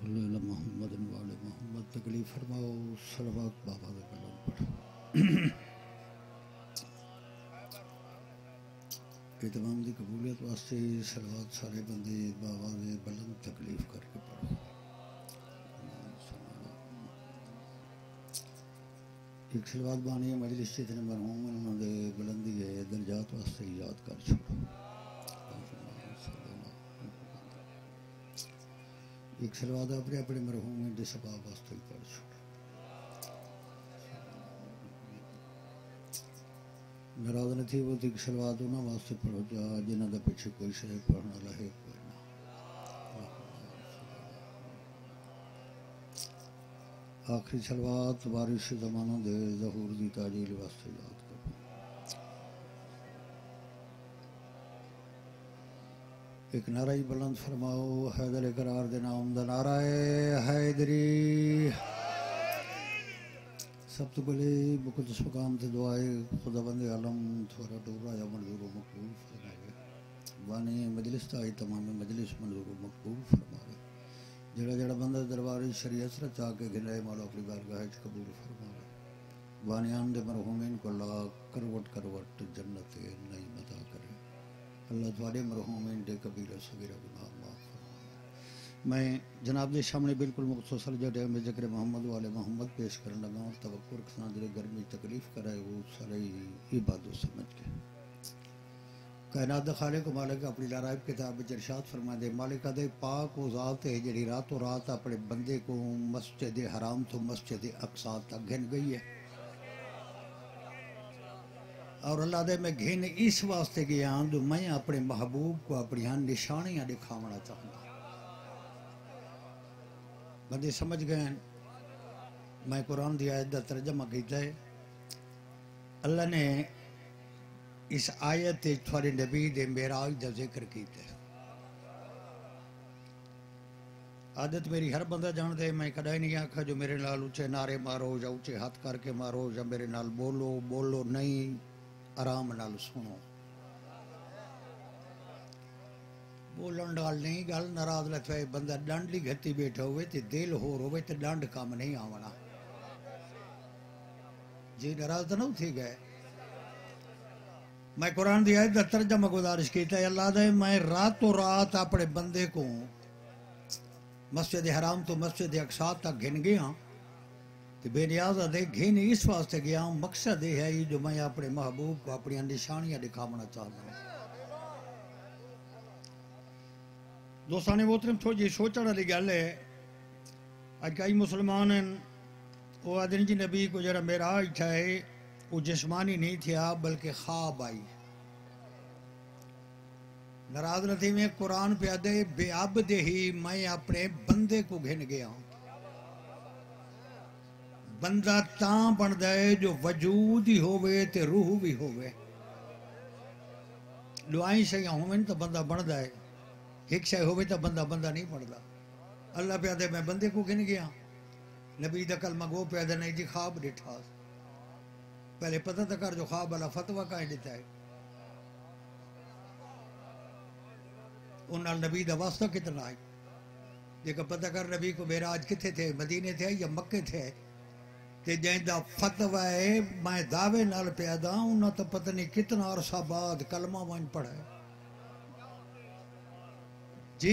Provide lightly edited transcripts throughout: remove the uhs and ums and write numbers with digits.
मोहम्मद वाले मोहम्मद तकलीफ फरमाओ सलवात बाबा के कलम पढ़ो। इतमाम की कबूलियत वास्ते सलवात सारे बंदे बाबा के बुलंद तकलीफ करके पढ़ो। एक सलवात बानी है मजलिस जितने मरहूम उन्होंने बुलंदी है दर्जात वास्ते याद कर छोड़ो। एक सलवात अपने अपने मरहूम के सबाब वास्ते ही पढ़ छोड़ो। नाराज नहीं थी वो एक सलवात उन्होंने वास्ते पढ़ो जा जिन्हों का पीछे कोई शे पढ़ने वाला है कोई ना। आखिरी सलवात बारिश जमानों दे ज़हूर की ताजील वास्ते याद करो। एक नारा ही बुलंद फरमाओ हैदर करार दे नाम दा नारा है हैदरी। सब तो पहले मुकद्दस मकाम से दुआए खुदा बंदे आलम थोड़ा डोरा या मंजूर मकबूल फरमावे। बानी मजलिस ता तमाम मजलिस मंजूर मकबूल फरमावे। जड़ा जड़ा बंदा दरबारी शरीयत रचा के गिनाए मौला अपनी बारगाह च कबूल फरमावे। बानियान दे मरहूमीन को ला करवट करवट जन्नत नई मता करे। अल्लाह थोड़े मरहूमीन दे कबीरा सगीरा गुनाह माफ फरमावे। मैं जनाब के सामने बिल्कुल मुख्तसर जड़े में जिक्र मोहम्मद वाले मोहम्मद पेश करने लगा और तवक्कुर के साथ गर्मी तकलीफ कराए वो सारे इबादत समझ के। कायनात दा खालिक मालिक अपनी लाराइब किताब में इरशाद फरमा दे मालिक दे पाक वो ज़ात है जिहड़ी रातों रात अपने बंदे को मस्जिद हराम तो मस्जिद अक्सा तक घिन गई है। और अल्लाह दे मैं घिन इस वास्ते गया जो मैं अपने महबूब को अपनी निशानियां दिखावना चाहता। बंदे समझ गए मैं कुरान की आयत का तर्जमा किया है। अल्लाह ने इस आयत थोड़े नबी दे मेराज का जिक्र किया। आदत मेरी हर बंदा जानता है मैं कदा नहीं आखा जो मेरे नाल ऊंचे नारे मारो या ऊंचे हाथ करके मारो या मेरे नाल बोलो बोलो नहीं आराम नाल सुनो। बोलन डाल नहीं गल नाराज लगे बंदा डंड ही घती बैठा हुए तो दिल होर होवे तो डंड काम नहीं आवना जी नाराज तो नहीं थी गए। मैं कुरान की आयत का तर्जमा गुजारिश किया अल्लाह दे मैं रातों रात अपने बंदे को मस्जिद हराम तो मस्जिद अक्सा तक घिन गया तो बेनियाजा दे घिन इस वास्ते गया मकसद यह है जो मैं अपने महबूब को अपनी निशानियां दिखावना चाहता हूँ। दोस्ताने मोहतरम थोड़ी सोचने वाली गल है। अज कई मुसलमान हैं वो आदमी जी नबी को जरा मेराज था वो जिस्मानी नहीं था बल्कि ख्वाब आई। नाराज न थी मैं कुरान पे आदे बेअब दे ही मैं अपने बंदे को घिन गया। बंदा ता बनता है जो वजूद ही होवे ते रूह भी होवे। दुआई सही होवे तो बंदा बनता है एक शय होवे तो बंदा बंदा नहीं बनता। अल्लाह पे आदे मैं बंदे को घिन गया। नबी दा कलमा गो पे आदे नहीं जी ख्वाब डिठा। पहले पता तो कर जो ख्वाब वाला फतवा कहीं देता है उन नबी का वास्ता कितना है। देखो पता कर नबी को मेराज किथे थे मदीने थे या मक्के थे ते जैदा फतवा है मैं दावे नाल प्यादा उन्हें तो पता नहीं कितना अरसा बाद कलमा वन पढ़ा है जी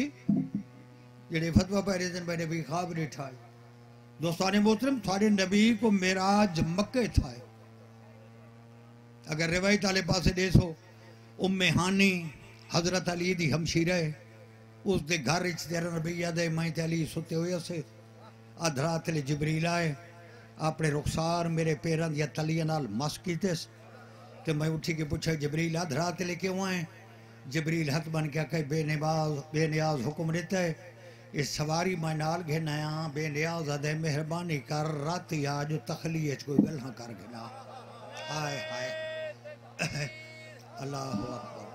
जेड़े फतवा पहले दिन मैंने भी ख्वाब नहीं ठाए। दोस्ताने मोहतरम थोड़े नबी को मेराज मक्के था। अगर रिवायत वाले पासे देखो उम्मे हानी हजरत अली दी हमशीरा है उस दे घर तेरा नबी याद है मैं अली सुते हुए से अधरात ले जबरील आए अपने रुखसार मेरे पैरों दी तलियां नाल मस कीते ते मैं उठी के पूछा जबरील अधरात ले क्यों आए। जबरील हथ बन के कहे बेनियाज हुक्म देता है इस सवारी मैं नाल घेना बेनियाज अदे मेहरबानी कर राती आज तखलीए कोई गल्ला कर घेना। हाय हाय अल्लाह अकबर।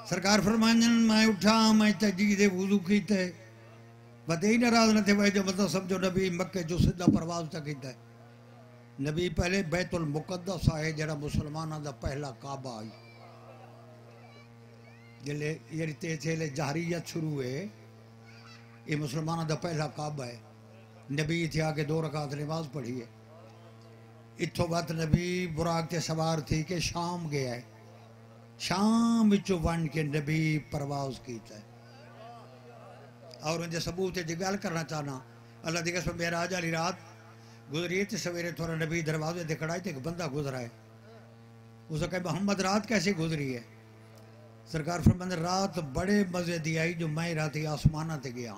सरकार फरमाने मैं उठा मैं तजीद वुजू कीते बदे ही नाराज न थे भाई जो मतलब समझो नबी मक्के जो सीधा परवाज तक किया नबी पहले बैतुल मुकद्दस आए जरा मुसलमाना दा पहला काबा आई जिले ये तेले जहरीयत शुरू है ये मुसलमाना दा पहला काबा है नबी इथे आके 2 रकात नमाज पढ़ी है इथों बात नबी बुराक ते सवार थी के शाम गया है शाम विचों वन के नबी परवाज कीता है और उनके सबूत जी गल करना चाहना अल्लाह दी कसम मेराज वाली रात गुजरी तो सवेरे थोड़ा नबी दरवाजे ते खड़ा है तो एक बंदा गुजरा है उसे कहे मोहम्मद रात कैसे गुजरी है सरकार फरमाते रात बड़े मजे दी आई जो मैं राती आसमाना ते गया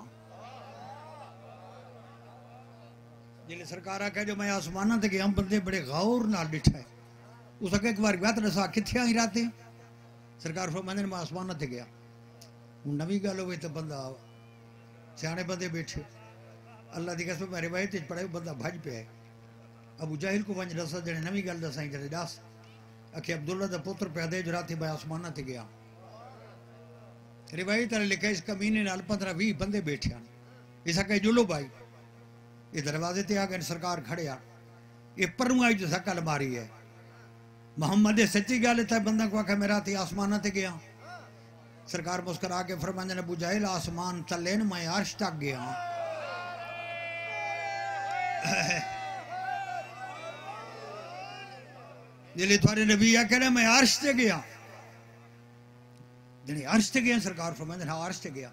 जिले सरकार आखे जो मैं आसमाना ते गया बंदे बड़े गौर नाल डिठा है उसे कहे एक बार बात दसा किथे आई राती सरकार फरमाते मैं आसमाना ते गया हूँ नवी गल हो तो बंदा सियाने बंदे बैठे अल्लाह की कसम मैं रिवायत पढ़े बंदा भज पे अबू जाहिल को वंज दसा जने नवी गल दसाई जने दस आखे अब्दुल्ला का पुत्र पैदा जो राती मैं आसमाना ते गया रिवायत लिखा इस कमीने नाल 15-20 बंदे बैठे हैं इस कहे जुलो भाई ये दरवाजे ते आ गए सरकार खड़े आ ये परूआ जो सकल मारी है मोहम्मद सच्ची गल है बंदा को आखे मैं राती आसमाना ते गया सरकार मुस्कुरा के फरमांदे ने अबू जाहिल आसमान तले न मैं अर्श तक गया जिले थोड़े नबी आखे मैं अर्श से गया जिन्हें अर्श से गया सरकार फरमाते हाँ अर्श से गया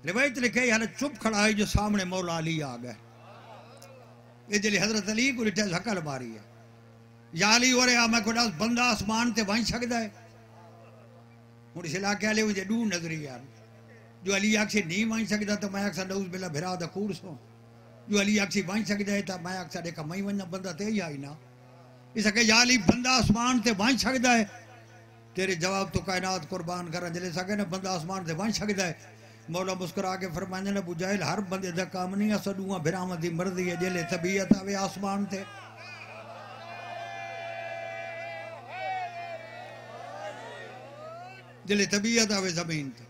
रिवायत लिखे हाल चुप खड़ा है जो सामने मौला अली आ गए ये जिले हजरत अली को लिटा हकल मारी है या अली हो रहा मैं को बंदा आसमान ते वहीं सकता है हूँ इस इलाके वाले मुझे डू नजरी यार जो अली आखी नहीं वहीं सकता तो मैं आखसा नऊज बिल्ला भिरा दा कूड़ सो जो अली आखी वहीं सकता है तो मैं आखसा देखा मई वना बंदा ते ही आई ना इस कहे या अली बंदा आसमान ते वहीं सकता है तेरे जवाब तो कायनात कुर्बान कर जिले सके ना बंदा आसमान से वहीं सकता है मौला मुस्कुरा के फरमाने ने बुझाइल हर बंदे का काम नहीं सडूआ बिराम की मर्जी है जिले तबीयत आवे आसमान ते जिले तबीयत आवे जमीन ते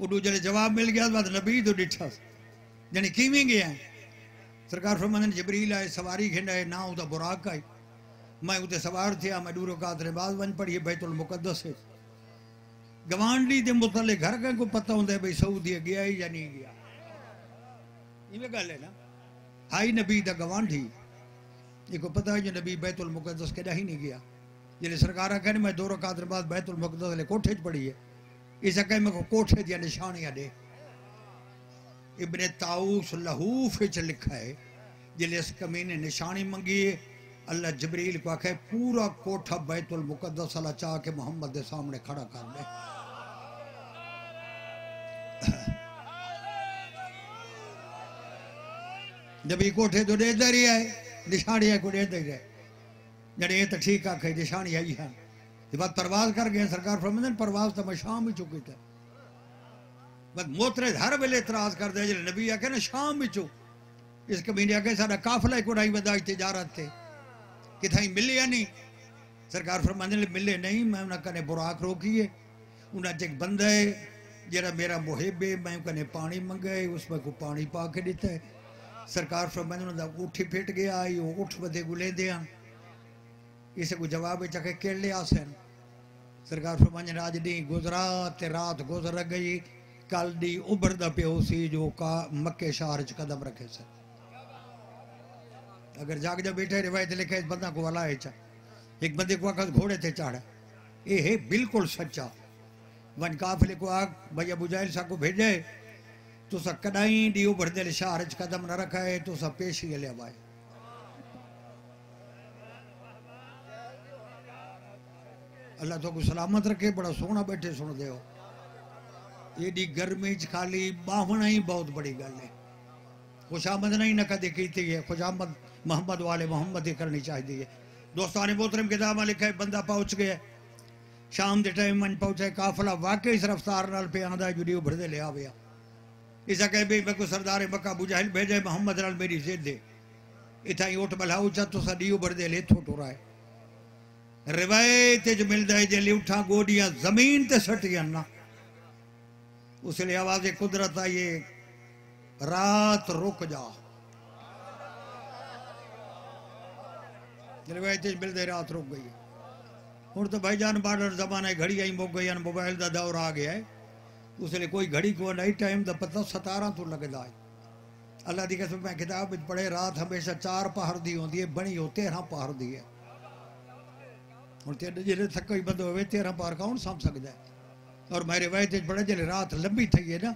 उडू जिले जवाब मिल गया बाद नबी तो डिठा जने किवें गया सरकार फरमाने जबरील आए सवारी खिंडाए ना उदा बुराक आई मैं उते सवार थे मैं 2 रकात नमाज वन पढ़ी बैतुल मुकद्दस है गवांडी दे मुतले घर का को पता होंगे भाई सऊदी गया ही या नहीं गया इवे गल है ना हाई नबी दा गवांडी ये को पता है जो नबी बैतुल मुकद्दस के ही नहीं गया जिले सरकार कहने मैं 2 रकात नमाज बैतुल मुकद्दस ले कोठे च पढ़ी है इस कहे मैं को कोठे दी निशानियां दे इब्ने ताऊस लहूफ च लिखा है जिले इस कमीने निशानी मंगी है अल्लाह जबरील को आखे पूरा कोठा बैतुल मुकद्दस अल्लाह चाह के मोहम्मद के सामने खड़ा कर दे नबी कोठे तो दे ही है निशानियां को दे रहे जड़े तो ठीक आखे निशानी आई है बात परवाज कर गए सरकार फरमाते परवाज तो मैं शाम ही चुकी था बस मोतरे हर वेले इतराज कर दे जो नबी आखे ना शाम ही चो इस कमीने आके साडा काफिला को नहीं वधा तिजारत थे किथाई मिले या नहीं सरकार फरमाने मिले नहीं मैं उन्हें कने बुराक रोकी है उन्हें एक बंदा है जरा मेरा मुहिब है मैं कने पानी मंगा है उसमें को पानी पा के दिता है सरकार फरमाने उन्हें उठी फिट गया वो उठ बदे गुले दे इसे को जवाब चखे केले आसन सरकार फरमाने आज दी गुजरा ते रात गुजर गई कल दी उभरदा पियो सी जो का मक्के शहर च कदम रखे से अगर जाग जा बैठे रिवायत लिखे इस बंदा को वाला है चा एक बंदे को आखिर घोड़े थे चढ़ा ये है बिल्कुल सच्चा वन काफिले को आग भैया बुझाइल सा को भेजे तो सा कदाई डी उभर दे शहर च कदम न रखा है तो सा पेशी ले आए अल्लाह तो को सलामत रखे बड़ा सोना बैठे सुन दे एडी गर्मी च खाली बाहना ही बहुत बड़ी गल है खुशामद नहीं न कदे की है खुशामद मोहम्मद वाले मोहम्मद ही करनी चाहिए दोस्तान मोहतरम किताब लिखा है बंदा पहुंच गया शाम के टाइम मन पहुंचा काफिला वाकई इस रफ्तार नाल पे आंदा जुड़ी उभरदे ले आया इसा कहे भाई मैं को सरदार मक्का अबू जहल भेजे मोहम्मद नाल मेरी जिद दे इथा ही उठ बलाऊ चा तो सदी उभरदे ले थो टुरा है रिवायत च मिलदा है जे उठा गोडियां जमीन ते सटियां ना उसले आवाज कुदरत आई रात रुक जा रिवायत मिलते रात रुक गई है। हूँ तो भाईजान मॉडर्न जमाना घड़ी आई मुक गई, मोबाइल का दौर आ गया है, उसलिए कोई घड़ी को नहीं टाइम का पता 17 तो लगता है। अल्लाह की कसम मैं किताब पढ़े रात हमेशा 4 पहर की होती है, बनी हो 13 पहर की है। हूँ जो थको ही बंद हो 13 पहर कौन समझ सकता है। और मैं रिवायत पढ़े जल्द रात लंबी थी है ना,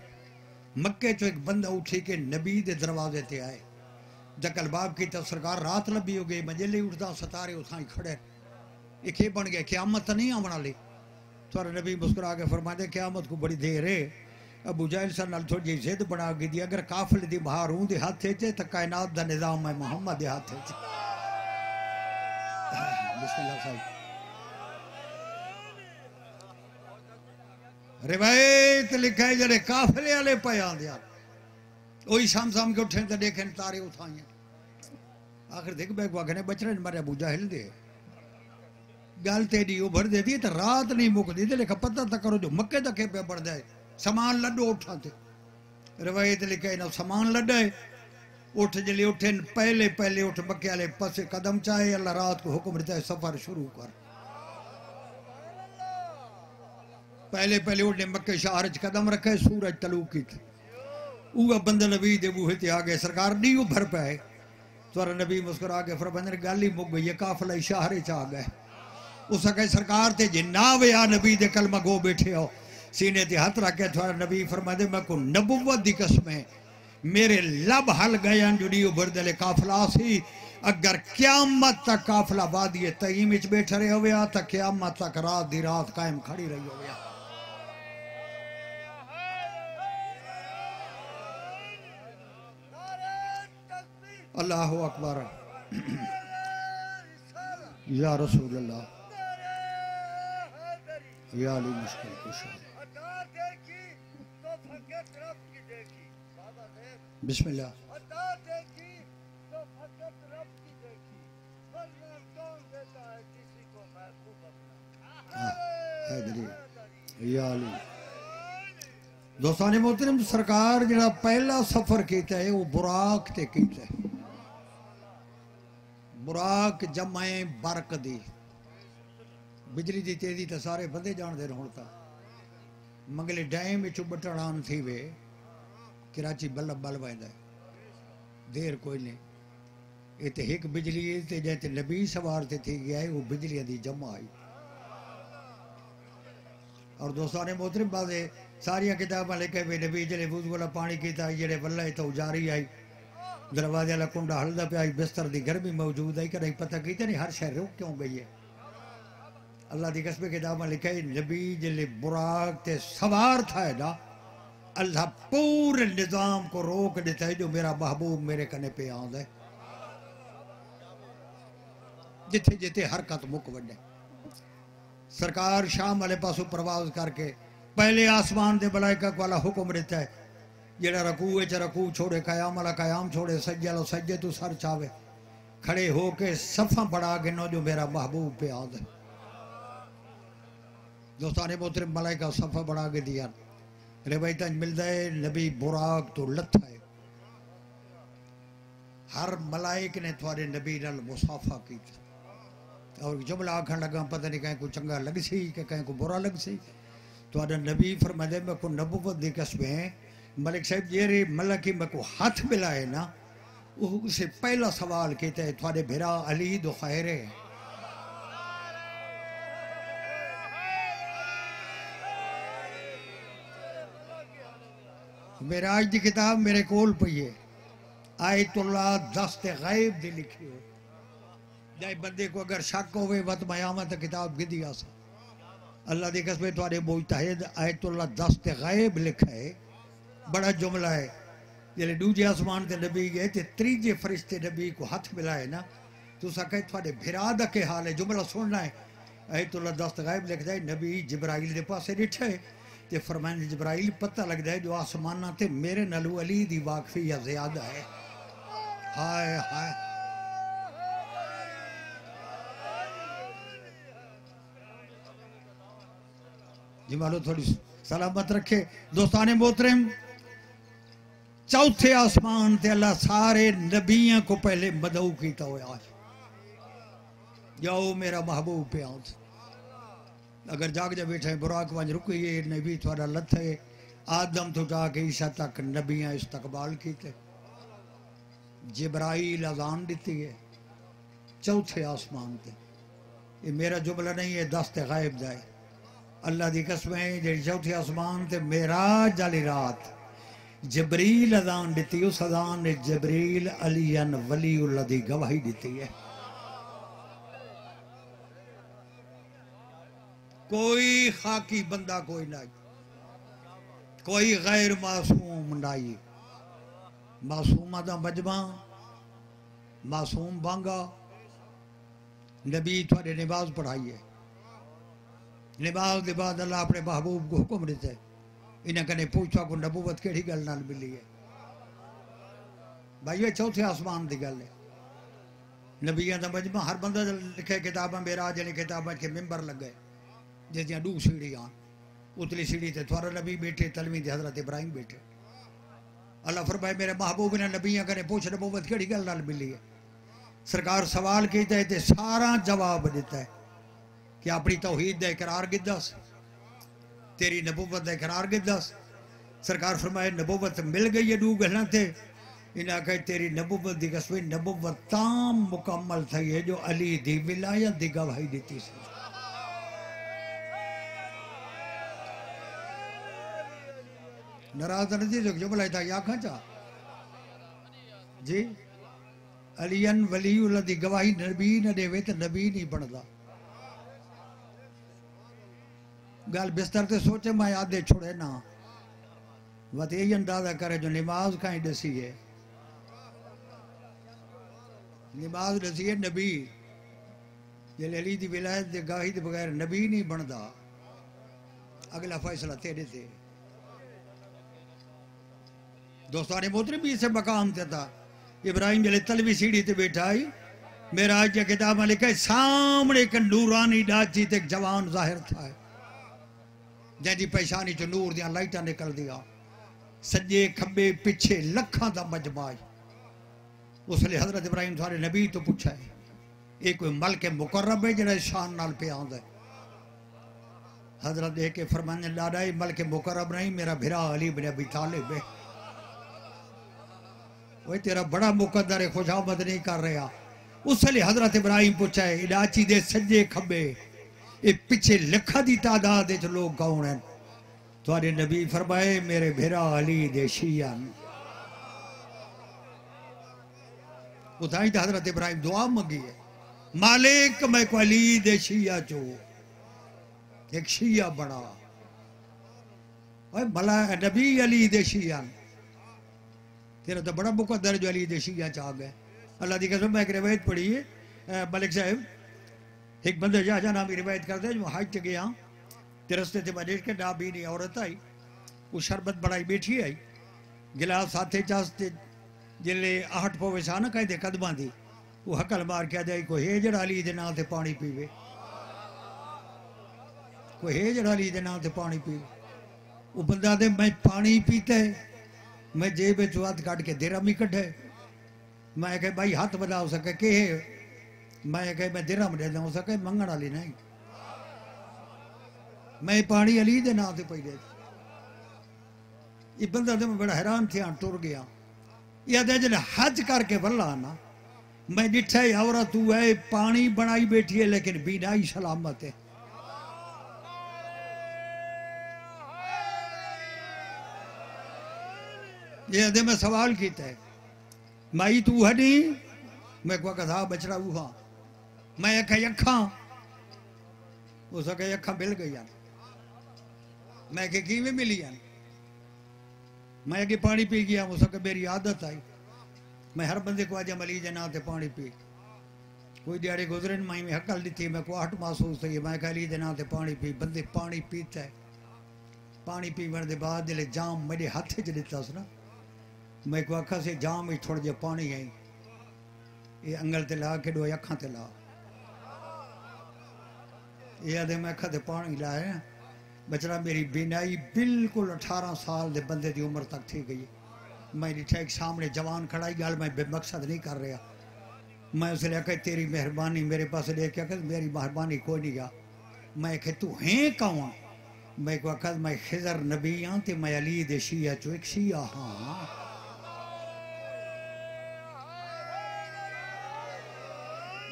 मक्के चो एक बंदा उठी के नबी के दरवाजे ते आए, दकल बाब की तो सरकार रात लंबी हो गई, मंजिल ही उठता सतारे उस खड़े, एक बन गया क़यामत तो नहीं आने वाली। थोड़ा नबी मुस्कुरा के फरमाते क़यामत को बड़ी देर है। अबू जहल सर नाल थोड़ी जी जिद बना के दी, अगर काफिले दी बहार हूं दे हाथ च तो कायनात दा निजाम है मोहम्मद दे हाथ च। बिस्मिल्लाह साहब। रिवायत लिखा है जड़े काफिले वाले पे आंदे आ, वही शाम शाम के उठे तो देखे तारे उठाइए। आखिर देख बैग वागने बचने मारे अबू जहल दे गल तेरी उभर देती तो रात नहीं मुकती, लेकिन पता तो करो जो मक्के तक पे बढ़ता है समान लड्डो उठाते। रवायत लिखे ना समान लड्डे उठ जल्दी उठे पहले पहले उठ मक्के वाले पासे कदम चाहे, अल्लाह रात को हुक्म देता है सफर शुरू कर। पहले पहले उठने मक्के शहर च कदम रखे, सूरज तलू की वह बंद नबी दे बूहे ते आ गए, सरकार नहीं उभर पाए। तुरा नबी मुस्कुरा के फरमांदे गल ही मुक गई है, काफिला शहर च आ गए। उस कहे सरकार ते जे ना वे आ नबी दे कलमा गो बैठे हो, सीने ते हाथ रख के थोड़ा नबी फरमाते मैं को नबुव्वत दी कसम है, मेरे लब हल गए जुड़ी उभर दले काफिला सी, अगर क़यामत तक काफिला वादी तईम विच बैठे रहे होवे आ तो क़यामत तक रात दी रात कायम खड़ी रही होवे। अल्लाहु अकबर। या रसूल अल्लाह या अली मुश्किल कुशा। बिस्मिल्लाह। दोस्तान मोहतरम सरकार जरा पहला सफर किया है वो बुराक ते किया है। बुराक जमाए बरक दी, बिजली की तेजी तो सारे बंदे जानते हूँ तो मंगले डैम बटन आन थी वे कराची बल्ब बल वायदा देर कोई नहीं। ये तो एक बिजली ते जैसे नबी सवार ते थी गया है वो बिजली दी जमा आई। और दोस्तों ने मोहतरम बाजे सारिया किताबा लेके वे नबी जले बूझ वाला पानी किया जेड़े वल्ला तो उजारी आई, दरवाजे वाला कुंडा हलदा पे आई, बिस्तर की गर्मी मौजूद आई, कहीं पता की नहीं हर शहर रुक क्यों गई है। अल्लाह की कसम किताबा लिखा है नबी जले बुराक ते सवार था है ना, अल्लाह पूरे निजाम को रोक देता है जो मेरा महबूब मेरे कने पे आंदा है। जिथे जिथे हरकत मुक वड्डे सरकार शाम वाले पासों प्रवास करके पहले आसमान दे मलाइका वाला हुक्म देता है, जेड़ा रकू च रकू छोड़े, कयाम वाला कयाम छोड़े, सज्जे लो सज्जे तू सर चावे, खड़े होके सफा बढ़ा के नो जो मेरा महबूब पे आंदा है। दोस्तान मोहतरम मलाइका सफा बढ़ा के दिया, रिवायत मिलता है नबी बुराक तो लथा है, हर मलाइक ने थोड़े नबी नाल मुसाफा की और जुमला आखन लगा पता नहीं कहीं को चंगा लग सी कि कहीं को बुरा लग सी। तो नबी फरमाते मैं को नबुव्वत दी कसम है, मलिक साहब जेरे मलकी मैं को हाथ मिलाए ना उसे पहला सवाल कहते है थोड़े भेरा अली दो खैरे। मेरा आज की किताब मेरे कोल पई है, आयतुल्लाह दस्ते गैब दी लिखी है, जाए बंदे को अगर शक होवे वत मयामत किताब गिदी आसा। अल्लाह दी कसम थोड़े मुजतहिद आयतुल्लाह दस्ते गैब लिखा है, बड़ा जुमला है। जल्द दूजे आसमान ते नबी गए तो त्रीजे फरिश्ते नबी को हाथ मिलाए ना तो कहे थोड़े भिरा दा के हाल है, जुमला सुनना है। आयतुल्लाह दस्त गैब लिखता है नबी जिब्राइल के पासे डिठे तो फरमाने जिब्राइल पता लगता है जो आसमाना ते मेरे नालू अली दी वाकफी या ज्यादा है। हाय हाय जी मालो थोड़ी सलामत रखे। दोस्ताने मोहतरम चौथे आसमान ते अल्लाह सारे नबियों को पहले मदऊ किया हुआ, जाओ मेरा महबूब पे आओ। अगर जाग जा बैठे बुराक वंज रुकिए नबी थोड़ा लथे आदम तो जाके ईशा तक नबियां इस्तकबाल कीते। जिब्राइल अजान दी है चौथे आसमान ते। ये मेरा जुमला नहीं है, दस्ते गायब जाए अल्लाह की कसम है। जी चौथे आसमान ते मेराज वाली रात जबरील अजान दी। उस अजान ने जबरील अलियन वलीउल्लाह दी गवाही दी है। कोई खाकी बंदा कोई नहीं, कोई गैर मासूम नहीं। मासूमा दा मजमा मासूम बांगा नबी थोड़े नमाज पढ़ाई है। नमाज के बाद अल्लाह अपने महबूब को हुक्म दिता है। इन्हें कने पूछा को नबूवत केड़ी गल नाल मिली है। भाई ये चौथे आसमान की गल है। नबियां दा मजमा हर बंदा लिखे किताबां मेरा जली किताबां के मिंबर लगे जिसदियां 2 सीढ़ियां। उतली सीढ़ी ते थोड़ा नबी बैठे तलवी ते हजरत इब्राहिम बैठे। अल्लाह फरमाए मेरे महबूब ने नबियां कने पूछ नबूवत केड़ी गल नाल मिली है। सरकार सवाल किया है ते सारा जवाब दिता है कि अपनी तौहीद दा इकरार गिदस, तेरी नबूवत दा इकरार गिदस। सरकार फरमाए नबूवत मिल गई है 2 गल्लां ते। इन्हें आखे तेरी नबूवत दी कसम नबूवत ताम मुकम्मल थी है जो अली दी विलायत दी गवाही दी सी। नाराज नहीं जो जुमला था आखा चा जी अलियन वलीउल्लाह दी गवाही नबी न देवे तो नबी नहीं बनता। गल बिस्तर ते सोचे मैं आधे छोड़े ना वत यही अंदाजा करे जो नमाज कहीं दसी है। नमाज दसी है नबी जे अली दी विलायत दे गवाही दे बगैर नबी नहीं बनता। अगला फैसला तेरे ते। दोस्तान मोहतरम भी इसे मकाम ते था। इब्राहिम जले तलवी सीढ़ी ते बैठा आई। मेरा आज किताब लिखा है सामने एक नूरानी डाची ते जवान जाहिर था जैसी पेशानी चो नूर दियां लाइटां निकल दिया। सज्जे खब्बे पिछे लखां दा मजमा। उसले हजरत इब्राहिम सारे नबी तो पूछा है ये कोई मलके मुकर्रब है जरा शान नाल पे आंदा है। हजरत देख के फरमाने लाडा मलके मुकर्रब नहीं मेरा भिरा अली बिन अबी तालिब है। वो तेरा बड़ा मुकद्दर है खुशामद नहीं कर रहा। उसले हजरत इब्राहिम पूछा है इलाची दे सज्जे खब्बे ये पिछे लखा की तादाद लोग कौन है। थोड़े नबी फरमाए मेरे भिरा अली दे शिया। उताई तो हजरत इब्राहिम दुआ मंगी है मालिक मैं को अली दे शिया चो एक शिया बना। भला नबी अली दे शिया तेरा तो बड़ा मुकद्दर जो अली दे शिया च आ गए। अल्लाह की कसम मैं एक रिवायत पढ़ी है मलिक साहब एक बंदे जा नाम की रिवायत करते जो हज च गया ते रस्ते से बजेट के ना भी नहीं औरत आई वो शरबत बनाई बैठी आई गिलास हाथे चास्ते जिले आहट पवे सा ना कहते कदमां दी वो हकल मार के आ जाए कोई है जड़ा अली दे नाम ते पानी पीवे। कोई है जड़ा अली दे नाम ते पानी पीवे। वो बंदा दे मैं पानी पीता है मैं जेब चो हाथ कट के दिरहम ही कढ़े। मैं कह भाई हाथ बना सके के मैं कह मैं दिरहम दे दूं सके मंगण वाली नहीं मैं पानी अली दे नाम ते पी दे। ये बंदा तो मैं बड़ा हैरान थे टुर गया। या जल हज करके वल्ला ना मैं डिठा औरत तू है पानी बनाई बैठी है लेकिन बिना ही सलामत है। ये मैं सवाल किया है माई तू है नहीं मैं को कहा बचड़ा ऊहा मैं अखा हो सके अखा मिल गई मैं कि मिली मैं अगे पानी पी गया हो सके मेरी आदत आई मैं हर बंदे को आज अली जे ना ते पानी पी। कोई दिहाड़ी गुजरे माई में हकल दी थी मैं को हट महसूस थी मैं अली जे ना ते पानी पी। बंदे पानी पीता है पानी पीवन के बाद जल्द जाम मेरे हाथ च दिता ना मैं को अखा से जाम ही थोड़ा जा पानी आई ये अंगल ते ला के दो अखा ते ला ये आदे मैं अखा ते पानी लाया बचड़ा मेरी बिनाई बिल्कुल 18 साल के बंदे की उम्र तक थी गई। मैं डिठा एक सामने जवान खड़ा ही गल मैं बेमकसद नहीं कर रहा मैं उसने आखा तेरी मेहरबानी मेरे पास देख के मेरी मेहरबानी कोई नहीं गया। मैं आखे तू है कौन? मैं को आखा मैं खिजर नबी हाँ ते मैं अली दे शिया चो एक शिया हाँ।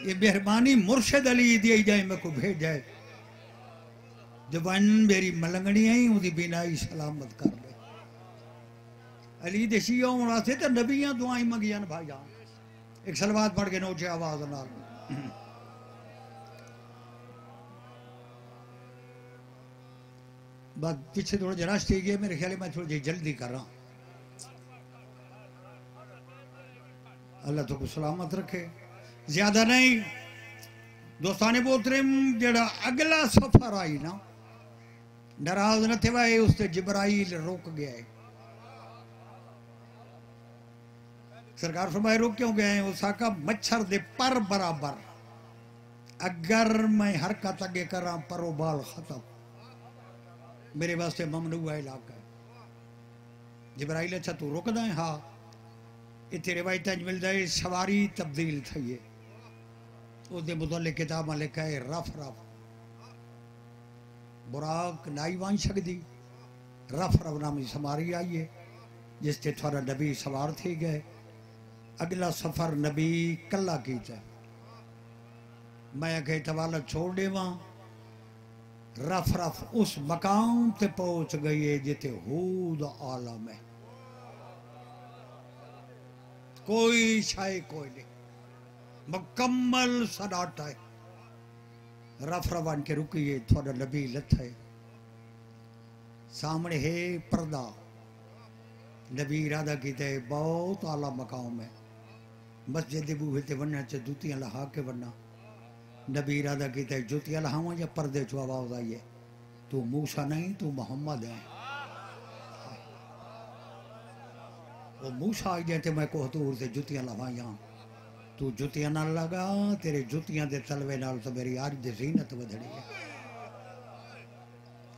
ये मेहरबानी मुर्शिद अली दी जाए मैं को भेज जाए जबान मेरी मलंगनी आई उदी बिनाई सलामत कर ले। अली दे शिया होना से तो नबियां दुआई मंगियां भाई जान। एक सलवात पढ़ के नोचे आवाज नाल बात पीछे थोड़ा जरा ठीक है मेरे ख्याल मैं थोड़ी जल्दी कर रहा। अल्लाह तो सलामत रखे ज्यादा नहीं दोस्ताने मोहतरम जड़ा अगला सफर आई ना नाराज न थे वाए उससे जिब्राइल रुक गया है। सरकार फरमाए रुक क्यों गए हैं? उस आका मच्छर दे पर बराबर अगर मैं हरकत अगे करा परो बाल खत्म मेरे वास्ते ममनू है इलाका। जिब्राइल अच्छा तू रुकदा है? हाँ इतने रिवायत मिलता है सवारी तब्दील थी है उसके मुतल्लिक किताब लिखा है रफ रफ बुराक नाई वन सकती रफ रफ नामी सवारी आई है जिससे थोड़ा नबी सवार थी गए। अगला सफर नबी कला कीता। मैं आखे तवाला छोड़ देवा रफ रफ उस मकाम ते पहुंच गई है जिथे हूद आलम है कोई शाय कोई नहीं मुकम्मल सनाटा है। रफ रवान के रुकी है थोड़ा नबी लथ है सामने है पर्दा नबी इरादा किया है बहुत आला मकाम है मस्जिद बूहे ते वन्ना च जुतियां लहा के वन्ना। नबी इरादा किया है जुतियां लहावा या पर्दे चो आवाज आई है तू मूसा नहीं तू मोहम्मद है। वो मूसा आई जाए मैं कोहतूर से जुतियां लहाइया तू जुतियां ना लगा तेरे जुतियां दे तलवे नाल तो मेरी आज दी ज़ीनत वधड़ी है।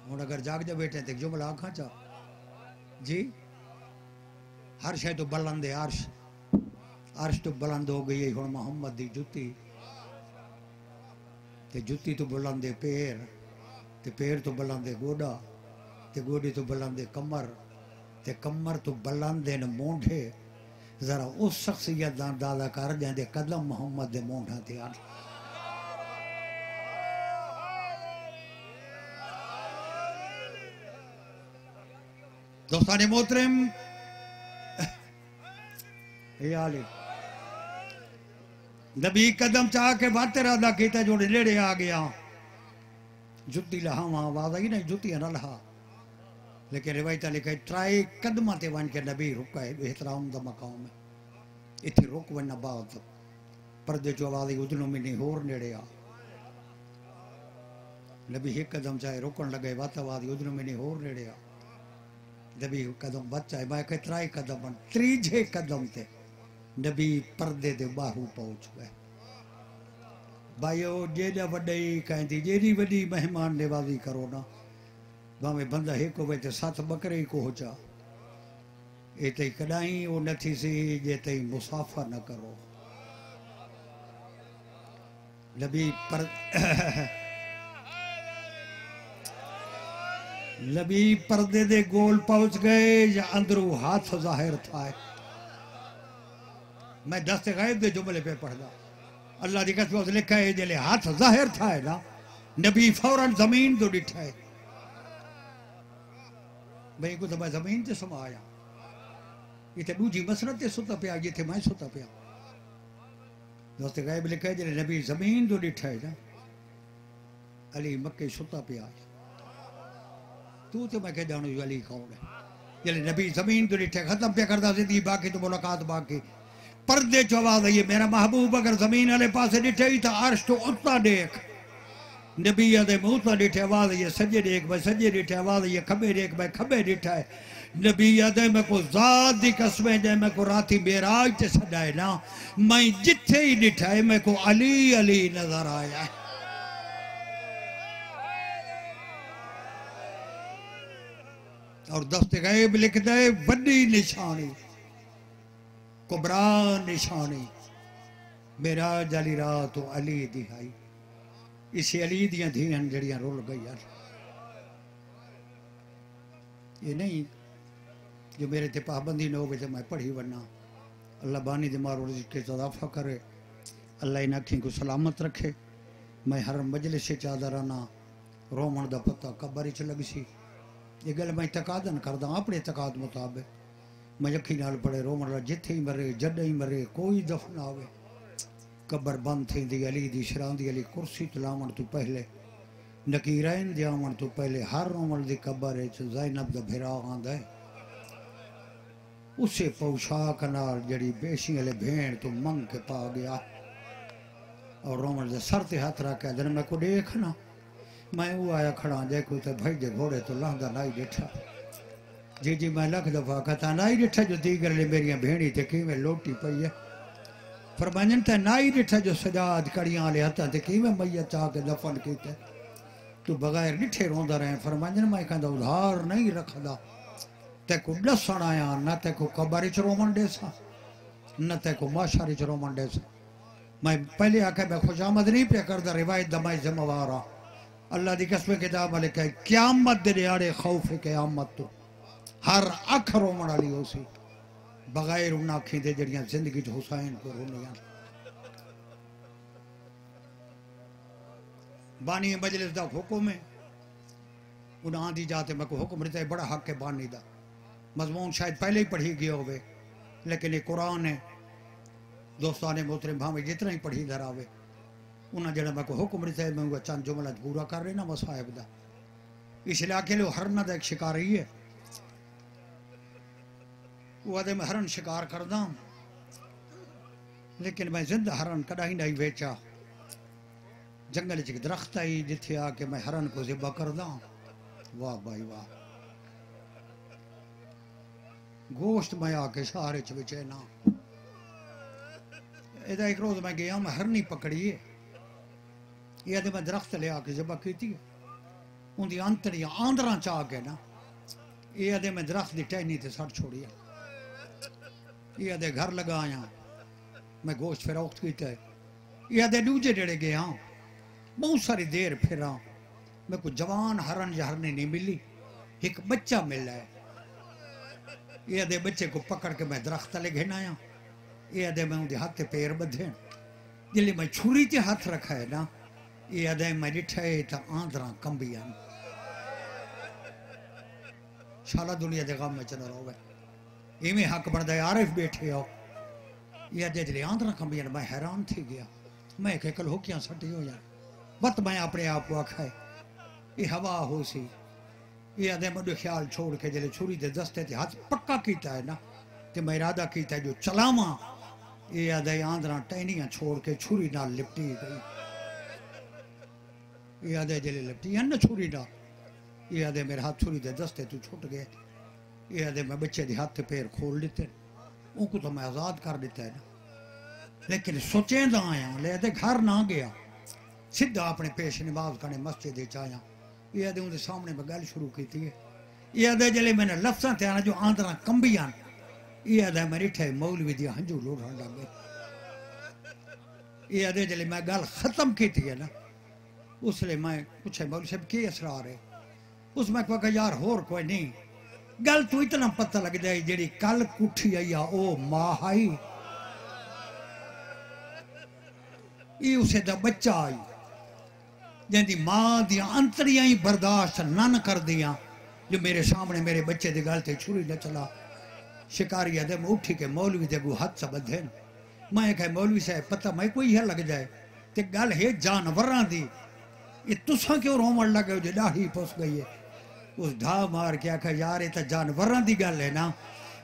हुण अगर जाग जा बैठे तो जुमला आखा चा जी हर शय तो बुलंद है अर्श तो बुलंद हो गई है हुण मोहम्मद दी जुती ते जुती तो बुलंद है पैर तो बुलंद है गोडा ते गोडे तो बुलंद है कमर ते कमर तो बुलंद है मोंढे। जरा उस शख्सियत का अंदाजा कर जैसे कदम मोहम्मद दे मोंढा ते आन। दोस्ताने मोहतरम नबी कदम चाह के बातें रादा किया जो नेड़े आ गया जुती लहावा आवाज आई नहीं जुतियां ना लहा लेकिन रिवायत लिखा ट्राई कदम ते वन के नबी रुका है एहतराम का मकाम है इतने रुक वना बाद पर्दे चो आवाज उधनों महीने होर नेड़े आ नबी एक कदम चाहे रुकन लगे बात आवाज उधनों महीने होर नेड़े आ नबी कदम बच आए मैं त्राई कदम त्रीजे कदम ते नबी पर्दे दे बाहू पहुंच गए। भाईओ जेड़ा वॾी कहती जेड़ी वॾी मेहमान नवाजी करो ना भावे बंदा एक हो तो 7 बकरे ही कोचा ये तई कदाई वो नथी सी जे तई मुसाफा न करो। नबी पर नबी पर्दे दे गोल पहुंच गए या अंदरू हाथ जाहिर था। मैं दस्ते गायब दे जुमले पे पढ़दा अल्लाह की कसम लिखा है जले हाथ जाहिर था है ना नबी फौरन जमीन तो डिठा है भाई को तो मैं जमीन से समाया इतने दूजी मसरत सुता पिया जिथे मैं सुता पिया दोस्ते गायब लिखा है जले नबी जमीन तो डिठा है ना अली मक्के सुता पिया तू तो मैं कह जानो अली कौन है जले नबी जमीन तो डिठा खत्म पे करदा जिंदगी बाकी तो मुलाकात बाकी पर्दे चो आवाज आई मेरा महबूब अगर जमीन वाले पास डिठे ही तो अर्श तो उतना देख नबी दे मुंह तो डिठे आवाज आई सजे देख मैं सजे डिठे आवाज आई खबे देख मैं खबे डिठा है नबी दे मैं को जात दी कसम जे मैं को राती मेराज ते सदाए ना मैं जिथे ही डिठा है मैं को अली अली नजर आया। और दस्ते गायब लिखदा है बड़ी निशानी कुबरा निशानी मेरा जाली राह तो अली दिहाई इस अली दियां धीआं जड़ियां रुल गई यार ये नहीं जो मेरे ते पाबंदी न होवे तो मैं पढ़ी वना अल्लाह बानी दे मारो रिज़्क़ के इज़ाफ़ा करे अल्लाह इन अखियों को सलामत रखे मैं हर मजलिस से चादर आना रोमन दा पता कब्र च लग सी ये गल मैं तकादन करदा अपने तकाद मुताबिक मैं अखी नाल पड़े रोमन जिथे ही मरे जॾहिं ही मरे कोई दफ़न आवे कब्र बंद थींदी अली दी शरांदी अली कुर्सी तलावण तो पहले नकीरैन दे आवण तो पहले हर रोमन दी कब्र च ज़ैनब दा भिरा आंदा है उसे पोशाक नाल जड़ी बेशी वाले भेड़ तो मंग के पा गया और रोमन दे सर ते हाथ रख के जन मैं को देखना मैं वो आया खड़ा जे कोई तो भाई दे घोड़े तो लांदा नाई बैठा जी जी मैं लख दफा कहता नाई डिठा जो दीगर ले मेरिया भेड़ी ते किवें लोटी पई है फरमाइन ते नाई डिठा जो सजाद कड़ियां वाले हथा ते किवें मैयत आके दफन कीते तू बगैर डिठे रोंदा रहे फरमाइन मैं कहंदा उधार नहीं रखदा ते को दसण आया न ते को कब्र च रोमन देसा न ते को माशर च रोमन देसा मैं पहले आके मैं खुशामद नहीं पे करदा रिवायत दा मैं जिम्मेवार हां अल्लाह दी कसम किताब वाले कहे क़यामत दे दिहाड़े खौफ क़यामत तो हर अख रोमन वाली हो सी बगैर उन अखी दे जड़ियां जिंदगी च हुसैन को रोनियां बानी मजलिस दा हुक्म है उन्हां दी जाते मैं को हुक्म दिता बड़ा हक है बानी दा मजमून शायद पहले ही पढ़ी गया होवे लेकिन ये कुरान है दोस्तान मोहतरम भावे जितना ही पढ़ी दर आवे उन्हें जरा मैं को हुक्म दिता है मैं वो चंद जुमला पूरा कर रही ना मसाहिब दा इस इलाके लो हरन दा एक शिकारी है वो आदे मैं हरन शिकार करदा लेकिन मैं जिंदा हरन कदाई नहीं बेचा जंगल च दरख्त आई जिथे आके मैं हरन को ज़िबा करदा वाह भाई वाह गोश्त मैं आके शहर च बेचे ना इधर एक रोज मैं गया मैं हरनी पकड़ी है ये मैं दरख्त ले आके ज़िबा की उनकी अंतड़ियां आंदरा च आके ना ये मैं दरख्त की टहनी ते सट छोड़ी ये घर लगा आया मैं गोश्त फरोख्त किया ये दूजे जेड़े गया बहुत सारी देर फिरा मैं को जवान हरन या हरनी नहीं मिली एक बच्चा मिला है ये बच्चे को पकड़ के मैं दरख्त ले घेन आया ये मैं उनके हाथ पैर बधे जिले मैं छुरी ते हाथ रखा है ना ये मैं डिठा है तो आंदरा कंबिया शाला दुनिया के गम में चल रहा इवें हक बनता है आरिफ बैठे हो ये जिले आंदरा कंबिया मैं हैरान थी गया मैं कल होकियां सटी हो यार बत मैं अपने आप को आखा है ये हवा हो सी ये मुझे ख्याल छोड़ के जिले छुरी के दस्ते ते हाथ पक्का किया है ना तो मैं इरादा किया जो चलावा ये आंदरा टहनियां छोड़ के छुरी नाल लिपटी गई ये जिले लिपटी है ना छुरी नाल ये मेरे हाथ छुरी के दस्ते तू छुट गए ये मैं बच्चे के हाथ पैर खोल दिते उनको तो मैं आज़ाद कर दिता है ना लेकिन सोचेंदा आया ले घर ना गया सीधा अपने पेश नमाज करने मस्जिद आया ये उनके सामने मैं गल शुरू की है ये जिले मैंने लफ्जा थे आना जो आंदरा कंबियां ये मैं डिठे मौलवी दी हंजू लोड़न लग गए ये जिले मैं गल खत्म की है ना उसलिए मैं पूछे मौलवी साहब के असरार है उसमें कहा यार होर कोई नहीं गल तू इतना पता लग जाए जी कल कुठी आई आ ओ मां आई ये उसे दा बच्चा आई जिंदी मां दी अंतरियां ही बर्दाश्त न कर दिया जो मेरे सामने मेरे बच्चे की गल से छुरी न चला शिकारी आदे मैं उठी के मौलवी दे अगू हाथ बधे मैं कहा मौलवी साहब पता मैं कोई है लग जाए ते गल है जानवरां दी ये तुसा क्यों रोमन लगे हो जो डाही पुस गई है उस ढा मार के आखा यार ये तो जानवरां दी गल है ना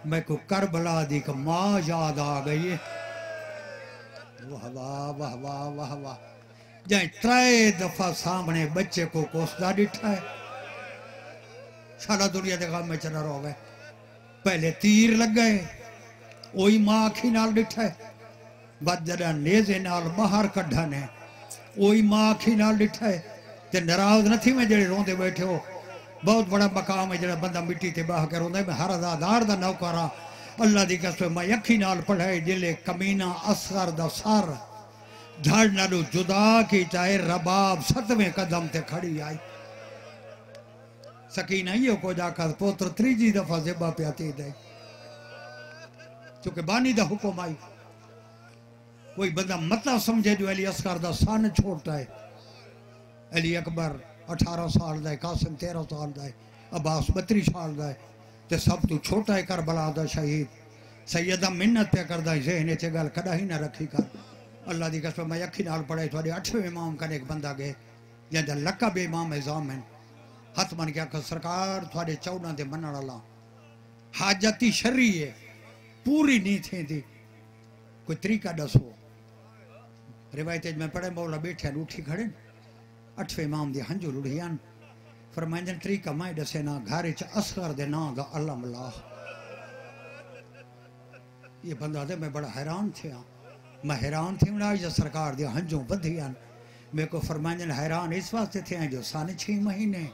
मैं को करबला दी एक मां याद आ गई है वाह वाह वाह वाह वाह वाह जै 3 दफा सामने बच्चे को कोसदा डिठा है सारा दुनिया के काम में चला रहा है पहले तीर लग गए ओही मां अखी नाल डिठा है बाद जरा नेजे नाल बाहर कढ़न है ओही मां अखी नाल डिठा है ते नाराज नहीं मैं जेड़े रोंदे बैठे हो बहुत बड़ा मकाम है जरा बंदा मिट्टी ते बह के रोंदा मैं हर आजादार दा नौकर हां अल्लाह दी कसम मैं अखी नाल पढ़ाई जिले कमीना असगर दा सर धड़ नालू जुदा की चाहे रबाब 7वें कदम ते खड़ी आई। सकीना इहो को जाकर पोत्र तीजी दफा ज़िबा पिया थी दे, क्योंकि बानी दा हुक्म आई। कोई बंदा मतलब समझे जो अली असगर दा सन छोटा है। अली अकबर 18 साल दा है, कासिम 13 साल दा है, अब्बास 32 साल दा है, ते सब तू छोटा है करबला दा शहीद। सैयदा मिन्नत पे करदा ज़हन च गल कदा ही ना रखी कर। अल्लाह दी कसम मैं अखी नाल पढ़े थोड़े 8वें इमाम कने एक बंदा गए जंदा लकब इमाम एज़ाम है। हथ मन के आख सरकार थोड़े 14 दे मनण वाला हाजती शर्री है पूरी नहीं थी, कोई तरीका दसो। रिवायत में पढ़े मौला बैठे उठी खड़े 8वें इमाम दे हंजू लुढ़ियान फरमाइंदे तरीका मैं दसे ना घर च असगर दे नां दा अलम ला। ये बंदा दे मैं बड़ा हैरान थिया। मैं हैरान थी आज सरकार दे हंजू वधियान। मेरे को फरमाइंदे हैरान इस वास्ते थे जो सन 6 महीने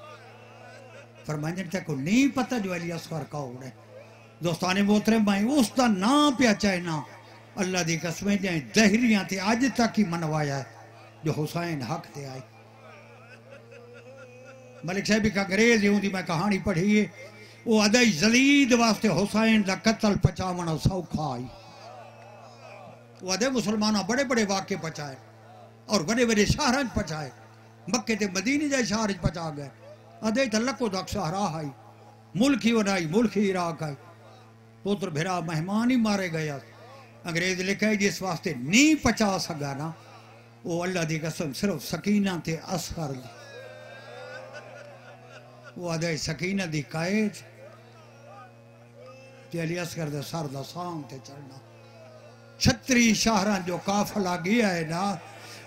फरमाइंदे ते को नहीं पता जो अली असगर कौन है। दोस्ताने मोहतरम भाई उसका नाम पे चाहना अल्लाह दी कसमें जाए दहरियां थे अज तक ही मनवाया है जो हुसैन हक ते आए। मलिक साहब का अंग्रेज दी मैं कहानी पढ़ी है। वो अदई जलीद वास्ते हुसैन का कत्ल पचावना सौखा आई। वो अदे मुसलमान बड़े बड़े वाक्य पचाए और बड़े बड़े शहर पचाए। मक्के ते मदीने जाए शहर पचा गए। अदे तो लको तक सहरा आई मुल्क ही बनाई मुल्क ही इराक आई। पुत्र भिरा मेहमान ही मारे गया। अंग्रेज लिखा है जिस वास्ते नहीं पचा सका ना वो अल्लाह की कसम सिर्फ सकीना ते असगर वो आदे सकीना दी कायज ते अली असगर दे सर दा सांग ते चढ़ना। 36 शहर जो काफला गया है ना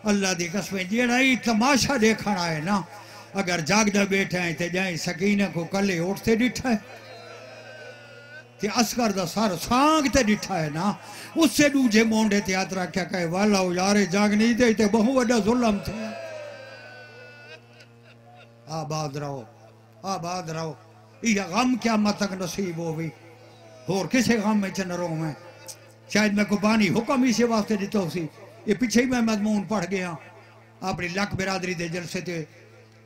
अल्लाह की कसम जेड़ा ही तमाशा देखना है ना अगर जागदा बैठा है ते जाए सकीना को कले उठते डिठा है ते असगर दा सर सांग ते डिठा है ना उससे दूजे मोंडे ते हाथ रखा कहे वाला यारे जाग नहीं दे ते बहु बड़ा जुल्म थे। आबाद रहो ये गम क्या मत तक नसीब हो भी होर किसे गम में च न रो मैं। शायद मैं को बानी हुक्म इसे वास्ते दितो सी। ये पीछे ही मैं मजमून पढ़ गया अपनी लक बिरादरी दे जलसे ते।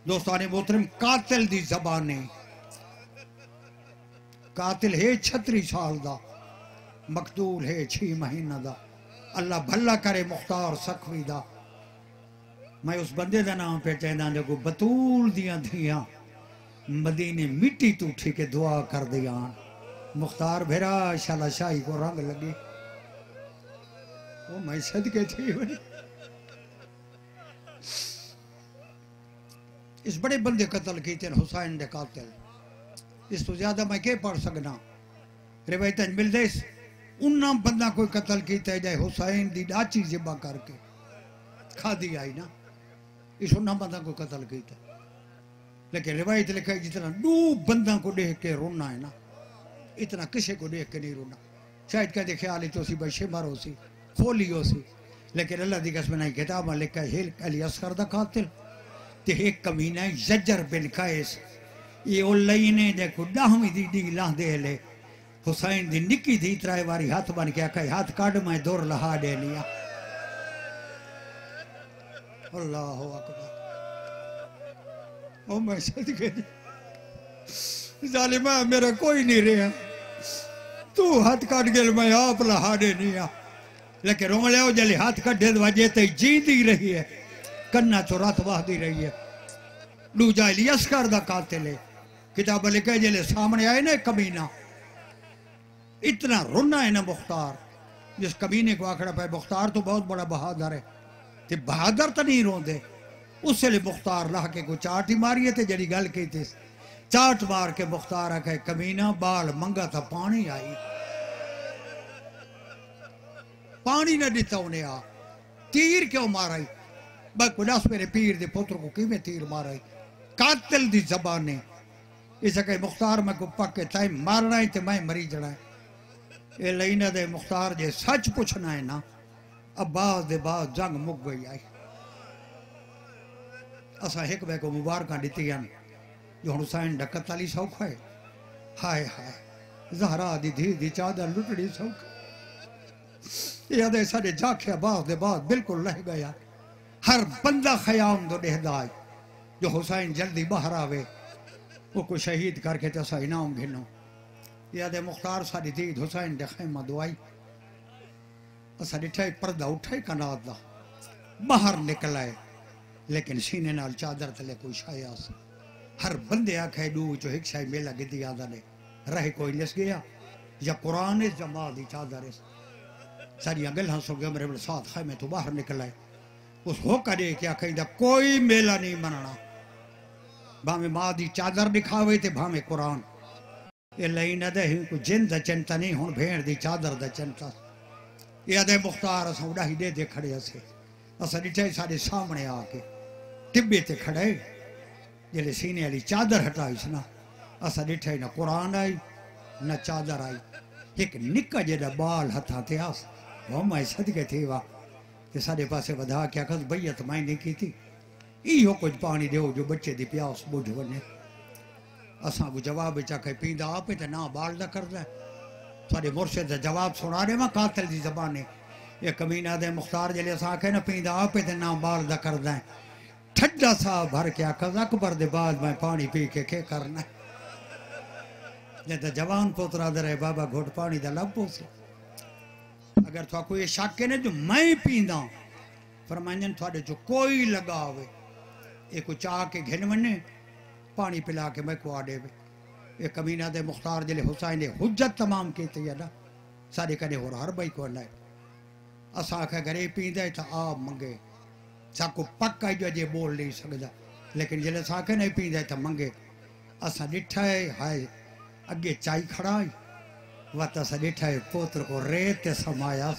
दोस्ताने मोहतरम कातिल दी ज़बान कातिल है 36 साल दा मकतूल है 6 महीना दा। अल्लाह भला करे मुख्तार सखवी दा। मैं उस बंदे का नाम पे कहना जो बतूल दिया धियां मदीने मिट्टी तू उठी के दुआ कर दिया मुख्तार भेरा शाला शाही को रंग लगे वो मैं सदके थी। इस बड़े बंदे कत्ल किए हुसैन दे कातिल। इस तो ज्यादा मैं क्या पढ़ सकना। रिवायत मिलते उन्ना बंदा कोई कत्ल किया जाए हुसैन दी डाची ज़िबा करके खादी आई ना इस उन्ना बंदा कोई कत्ल किया। लेकिन रिवायत लिखा है जितना 2 बंदा को देख के रोना है ना इतना किसी को देख के नहीं रोना। शायद कहते ख्याल ही तो सी भाई शिमर हो सी खोली हो सी। लेकिन अल्लाह की कसम नहीं किताब लिखा है अली असगर दा कातिल ते एक कमीना जज्जर बिन कैस ये ओलईने देखो 10वीं दी लांदे ले हुसैन दी निकी थी 3 बारी हाथ बन के आखा हाथ काट मैं दूर लहा दे लिया। अल्लाह अकबर ओ मैं सदके जालिमा मेरा कोई नहीं रहा तू हाथ काट गए मैं आप लहा दे लिया। लेकिन रो लिया जले हाथ कटे वजे ते जींदी रही है कन्ना चो रात बहदी रही है। दूजा अली असगर दा कातिल है किताब लिखे जले सामने आए ना कमीना इतना रोना है ना मुख्तार जिस कमीने को आखड़ा पाए मुख्तार तो बहुत बड़ा बहादुर है ते बहादुर तो नहीं रोंदे। उस लिए मुख्तार ला के को चाट ही मारी है जड़ी गल की थी चाट मार के मुख्तार आखे कमीना बाल मंगा था पानी आई पानी न दिता उन्हें आ तीर क्यों मारा बस मेरे पीर दे पुत्र को किमें तीर मारा कातिल दी ज़बान ने इस कहे मुख्तार मैं को पक्के ताई मारना है तो मैं मरी जड़ा है। ये लईना दे मुख्तार जे सच पूछना है ना अब्बास दे बाद जंग मुक गई आई। असा एक वे को मुबारक दी जो हुसैन दा कत्ल सौखा है। हाय हाय ज़हरा दी धी दी चादर लुटड़ी सौखा ये आदे सारे जाखे बास दे बाद बिल्कुल रह गया। हर बंदा ख्याम दो देहदा है जो हुसैन जल्दी बाहर आवे वो को शहीद करके तो सा इनाम घिनो। ये आदे मुख्तार सारी दीद हुसैन दे खैमा दुआई असा डिठा पर्दा उठा कनात दा बाहर निकला है लेकिन सीने नाल चादर तले कोई शायास। हर बंदे आखे दू जो एक शाय मेला गिद्दी आदा ने रह कोई नस गया या कुरान इस जमा दी चादर इस सारी गल्लां सो गए मेरे साथ खैमे तो बाहर निकला है। उस होका दे क्या कहीं कोई मेला नहीं मनना भावे मां दी चादर दिखावे ते भावे कुरान ये लई न दे को जिन दा चिंता नहीं हुन भेड़ दी चादर दा चिंता। ये आदे मुख्तार अस उड़ाही दे दे खड़े असे अस डिठे सारे सामने आके टिब्बे ते खड़े जेले सीने वाली चादर हटाईस ना अस डिठे न कुरान आई न चादर आई। एक निक्का जेड़ा बाल हथा ते आस वो मैं सदके थे वा ते सारे पासे वधा क्या कस बैयत मैं नहीं की थी इहो कुछ पानी दो जो बच्चे दी प्यास बुझ वने। असा को जवाब चाखे पींदा आपे ते ना बाल दा करदा सारे मुर्शिद दा जवाब सुना दे मैं कातिल दी ज़बाने ये कमीना दे मुख्तार जले असा आखे ना पींदा आपे ते ना बाल दा करदा ठड्डा सा भर के आखा अकबर दे बाद मैं पानी पी के करना जब जवान पोतरा दे रहे बाबा घोट पानी दा लब पोसे अगर थोड़ा कोई शक है ना जो मैं पींदा फरमाइजन थोड़े जो कोई लगावे ये को चाह के घिन वने पानी पिला के मैं को आडे ये कमीना दे मुख्तार जले हुसैन ने हुज्जत तमाम की थी ना सारे कने हो हर भाई को लाए असा आखे घरे पींदे तो आप मंगे साको पक्का जो जे बोल नहीं सकदा लेकिन जले साके नहीं पींदे तो मंगे असा डिठा है हाय अगे चाई खड़ा है वत असा डिठा है पोत्र को रेत समाया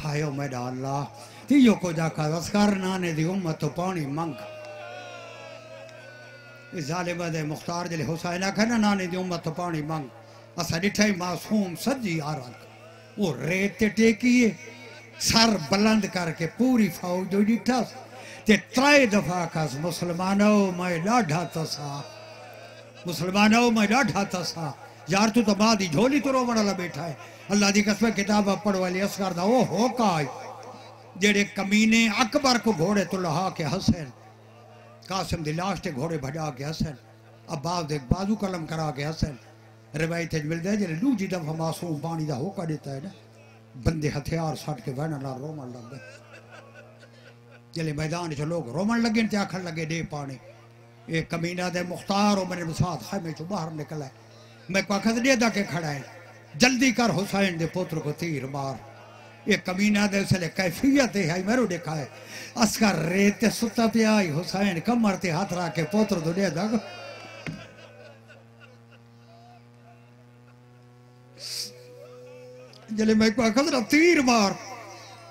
हायो मेरा अल्लाह तियो को जाका असकार नाने दी उम्मत तो पानी मंग इस जालिम दे मुख्तार जले हुसैन आखे ना नाने दी उम्मत तो पानी मंग असा डिठा मासूम सजी आ रहा वो रेत टेकी सर बुलंद करके पूरी फौज जो डिठा ते 3 दफा कस मुसलमानों मैं डाढ़ा तसा मुसलमानों मैं डाढ़ा तसा यार तू तो मां दी झोली तो रोवण वाला बैठा है अल्लाह दी कसम किताब पढ़ वाली असगर दा ओ होका जेड़े कमीने अकबर को घोड़े तो लहा के हसन कासिम दी लाश ते घोड़े भजा के हसन अब्बास दे बाजू कलम करा के हसन रिवायत मिलता है जेड़े दूजी दफा मासूम पानी दा होका देता है ना बंदे हथियार सट के बहन ला रोमन लग गए जले मैदान च लोग रोमन लगे ते आखन लगे दे पानी ये कमीना दे मुख्तार और मेरे साथ खैमे चो बाहर निकला मैं को आखद दे दा के खड़ा है जल्दी कर हुसैन दे पुत्र को तीर मार ये कमीना दे उसले कैफियत है मेरो देखा है अस्कर रेत सुता पिया हुसैन कमर ते हाथ रख के पुत्र तो दे दा जले मैं को आखद तीर मार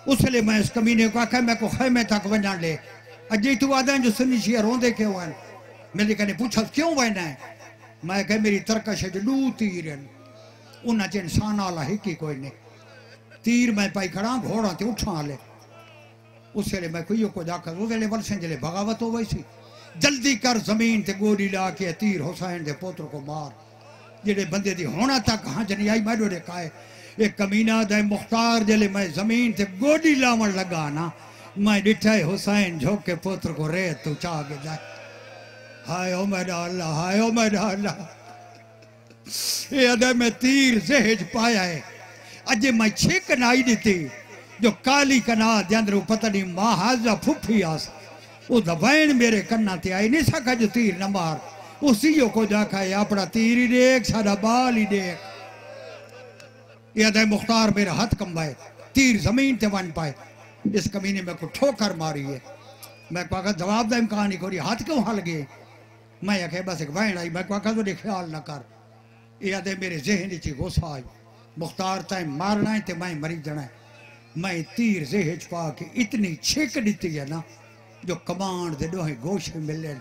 उसले मैं इस कमीने को आखा मैं को खैमे तक वना ले अजय तू आदा जो सुनी शिया रोंदे क्यों हैं मेरे कने पूछा क्यों वना है मैं कह मेरी तरकश लू तीर उन्हें च इंसान आला ही कोई नहीं तीर मैं पाई खड़ा घोड़ा ते उठा ले उसले मैं कोई को जाकर उसले वर्षे जले बगावत हो वैसी जल्दी कर जमीन ते गोली ला के तीर हुसैन दे पुत्र को मार जेडे बंदे दी होना तक हाँ जनी आई मैं डोरे काए ये कमीना दे मुख्तार जले मैं जमीन ते गोली लावन लगा ना मैं डिठा हुसैन झोंक के पुत्र को रेत तू चाह के जाए हाय ओ मेरा अल्लाह हाय ओ मेरा अल्लाह ये अदे में तीर जहेज पाया है अजे मैं 6 कनाई दी जो काली कना दे अंदर पता नहीं महाजा फुफी आस वो दबैन मेरे कन्ना ते आई नहीं सका जो तीर न मार उसी को जाखा है अपना तीर ही देख सारा बाल ही देख ये अदे मुख्तार मेरा हाथ कंबाए तीर जमीन ते वन पाए इस कमीने में को ठोकर मारी है मैं को जवाब दा इम्कान ही कोई हाथ क्यों हल गए मैं आखे बस एक बहन आई मैं को ख्याल न कर ये आदे मेरे जहन च गुस्सा आई मुख्तार तय मारना है तो मैं मरी जाना है मैं तीर जहेज पा के इतनी छेक दी है ना जो कमांड दे दोहे गोशे मिले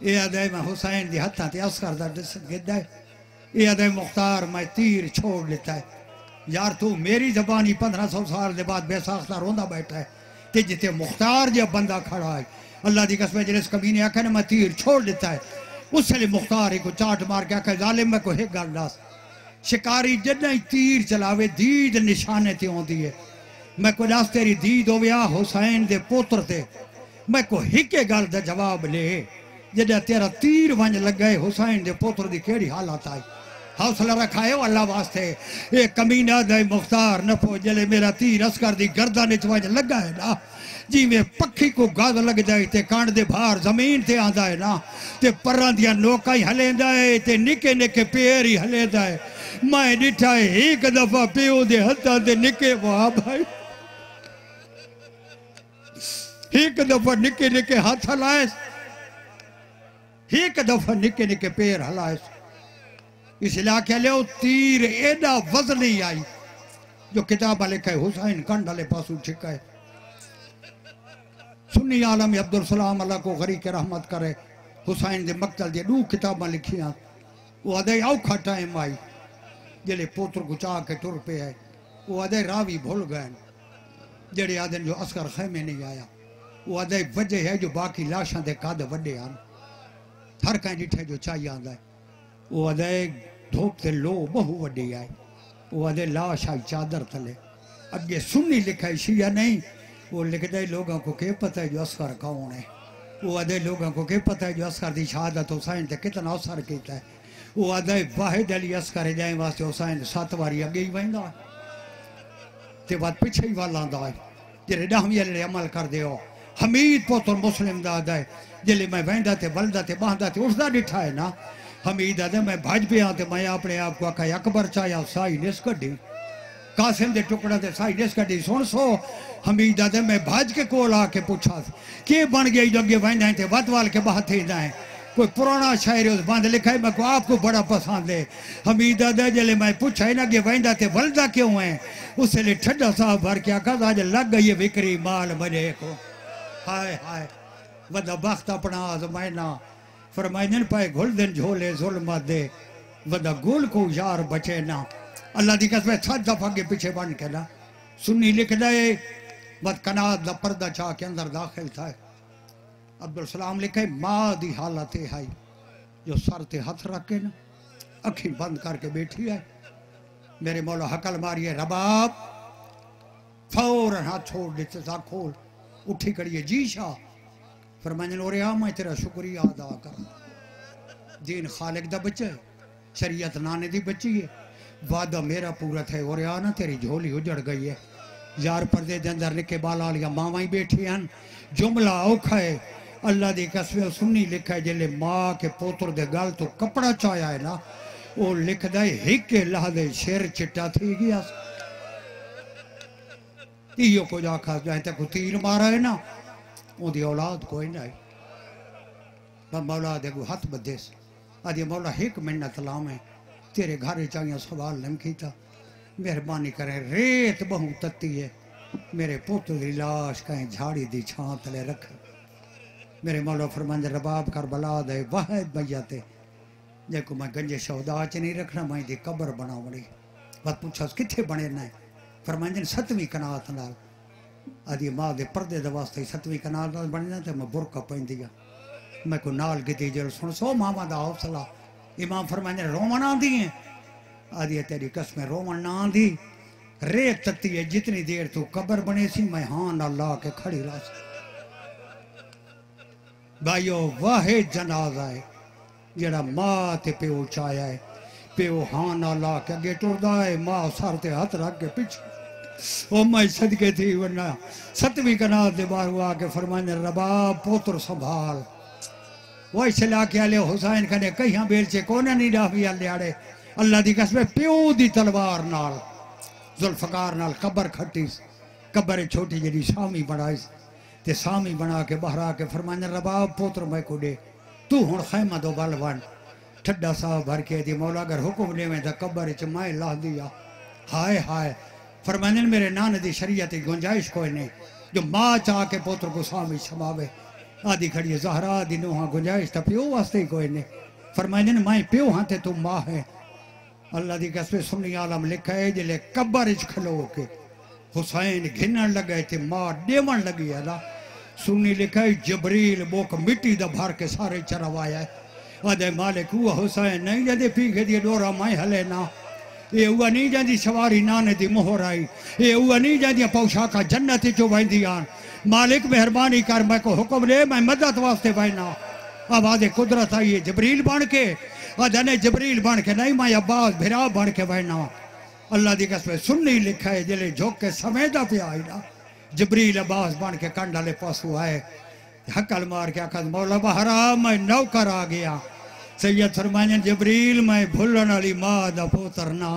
ये आदे मैं हुसैन के हथा ते असकर दा गिदा है ये आदे मुख्तार मैं तीर छोड़ लेता है यार तू मेरी जबानी 1500 साल के बाद बेसाख्ता रोंदा बैठा है ते जिते मुख्तार जो बंदा खड़ा है अल्लाह की कसम जिस कमीने आखे ना मैं तीर छोड़ देता है उसलिए मुख्तार को चाट मार के आखे जालिम मैं को एक गल दस शिकारी जॾहिं ही तीर चलावे दीद निशाने ते आउंदी है। मैं को दस तेरी दीद हो विया हुसैन दे पुत्र ते। मैं को हिके गल दा जवाब ले जॾहिं तेरा तीर वंज लगे हुसैन दे पुत्र दी केड़ी हालत आई। हौसला रखायो अल्लाह वास्ते। ये कमीना दे मुख्तार नफो जले मेरा तीर अस्कर दी गर्दन च वंज लगा है ना जिवें पक्षी को गज लग जाए ते कांड दे बाहर जमीन ते आंदा है ना ते परां दियां नोकां ही हलेंदा है ते निके निके पैर ही हलेंदा है। मैं डिठा है एक दफा प्यो दे हत्थां ते निके वाह भाई एक दफा निके निके हाथ हलाए एक दफा निके निके पैर हलाए। इस इलाके ले तीर एडा वजन ही आई जो किताब लिखा है हुसैन कंड वाले पासू छिका है। सुन्नी आलम अब्दुल सलाम अल्लाह को गरी के रहमत करे हुसैन दे मक्तल दे दो किताबां लिखियां। वो अदे औखा टाइम आई जेले पुत्र को चाह के टुर पे है। वो अदे रावी भूल गए जेड़े आदन जो अस्कर खैमे नहीं आया। वो अदे वजह है जो बाकी लाशां दे कद वड्डे आन हर कहीं डिठे जो चाहिए आंदा है। वो अदे धूप ते लो बहु वड्डी आई। वो अदे लाश आई चादर तले अगे सुन्नी लिखा है शिया नहीं। वो लिखता है लोगों को क्या पता है जो अस्कर कौन है। वो अदे लोगों को क्या पता है जो अस्कर की शहादत हुसैन ते कितना असर किया है। वो अदे वाहिद अली अस्कर जाए वास्ते हुसैन 7 बारी अगे ही वहदा ते बाद पिछे ही वाल आंदा है जेरे 10वीं वाले अमल कर दे हो। हमीद पुत्र मुस्लिम दा अदा है जेले मैं वहदा ते बलदा ते बांदा ते उसदा डिठा है ना। हमीद आदे मैं भज पे ते मैं अपने आप को आखा अकबर चाया साई निस कड्डी कासिम दे टुकड़ा ते साई निस कड्डी सुन सो। हमीद आदे मैं भज के कोल आके पूछा के बन गई जो अगे वहदा ते वतवाल के बाहर थे है कोई पुराना शायर उस बंद लिखा है मैं को आपको बड़ा पसंद है। हमीद आदे जले मैं पूछा है ना कि वहदा ते वलदा क्यों है उस लिए ठंडा साहब भर के आखा आज लग गई है विक्री माल बने को। हाय हाय वदा बख्त अपना आजमाइना फरमाइनन पाए घुल दिन झोले जुल्म दे वदा गुल को यार बचे ना। अल्लाह दी कसम 7 दफा के पीछे बन के ना सुन्नी लिख दे बद कनात दा पर्दा चाह के अंदर दाखिल था। अब्दुल सलाम लिखे माँ दी हालत है जो सर ते हाथ रख के ना अखी बंद करके बैठी है। मेरे मौला हकल मारिए रबाब फौरन हाथ छोड़ देते सा खोल उठी करिए जी शाह फरमाने और मैं तेरा शुक्रिया अदा कर। दीन खालिक दा बच्चा है शरीयत नाने दी बच्ची है वादा मेरा पूरा थे और ना तेरी झोली उजड़ गई है। यार पर्दे के अंदर निके बाल वालियां मावां ही बैठी हैं जुमला औखा है। अल्लाह दी कसम सुन्नी लिखा है जले माँ के पुत्र दे गल तो कपड़ा चाया है ना वो लिखदा है हिके लहदे शेर चिट्टा थी गया इो कुछ आखा जाए तक तीर मारा है ना उनकी औलाद कोई नहीं पर मौला दे हाथ बधे आदि मौला एक मिन्नत लावे तेरे घर चाहिए सवाल नहीं किया मेहरबानी करें रेत बहु तत्ती है मेरे पुत्र की लाश कहीं झाड़ी दी छां तले रख। मेरे मौला फरमांदे रबाब कर बला दे वाहिद भैया ते जेको मैं गंजे शौदा च नहीं रखना मैं दी कब्र बनावनी। बस पूछा किथे बने ना फरमांदे 7वीं कनात नाल आदि माँ दे पर्दे दे वास्ते 7वीं कनात नाल बनना ते मैं बुरका पैंदी आ मैं को नाल गिती जल सुन सो मामा दा हौसला इमाम फरमांदे रोमन आंदी है आदि तेरी कसम रोमन ना आंदी रेत तत्ती है जितनी देर तू कब्र बने सी मैं हाँ ना ला के खड़ी रहा। भाइयों वाहे जनाजा है जड़ा माँ ते प्यो चाया है प्यो हाँ ना ला के अगे टुरदा है माँ सर ते हाथ रख के पीछे ओ मैं सदके थी वरना 7वीं कनात दे बाहर आके फरमाने रबाब पुत्र संभाल वो चला के आले हुसैन कने कहीं बेलचे कोने नहीं डाफी लियाड़े अल्लाह दी कसम प्यो दी तलवार नाल जुल्फकार नाल कब्र खट्टी कब्र छोटी जी सामी बनाई ते सामी बना के बाहर आके फरमाने रबाब पुत्र मैं को दे तू हुण खैमा दो बल वन ठड्डा साहब भर के दी मौला अगर हुक्म लेवे तो कब्र च मैं ला दिया। हाय हाय फरमाने मेरे नान दी शरीयत की गुंजाइश कोई नहीं जो माँ चाह के पुत्र को सामी समावे आदि खड़ी जहरा दी नूहा गुंजाइश तो प्यो वास्ते ही कोई नहीं फरमाने मैं प्यो हाँ ते तू माँ है। अल्लाह दी कसम सुन्नी आलम लिखा है जिले कब्र च खलो के हुसैन घिनन लगे थे माँ देवन लगी है ना सुन्नी लिखा है जबरील बोक मिट्टी दा भर के सारे चरवाया है आदे मालिक हुआ हुसैन नहीं जदे पीके दी डोरा मैं हले ना ये उहा नहीं जंहिंजी सवारी नाने दी मोहर आई, ये उहा नहीं जंहिंजी पौशाका जन्नत चो वेंदी आन। मालिक मेहरबानी कर, मैं को हुक्म दे, मैं मदद वास्ते वहना। आवाज़ कुदरत आई है जबरील बन के, अदने जबरील बन के नहीं, मैं अब्बास भिरा बन के वहना। अल्लाह दी कसम सुन्नी लिखा है जिले झोंक के समेदा पे आई ना, जबरील अब्बास बन के कंड वाले पासू आए, हकल मार के आखा मौला बहरा मैं नौकर आ गया। सैयद फरमाने जबरील मैं भुलन वाली मां दा पुत्र ना,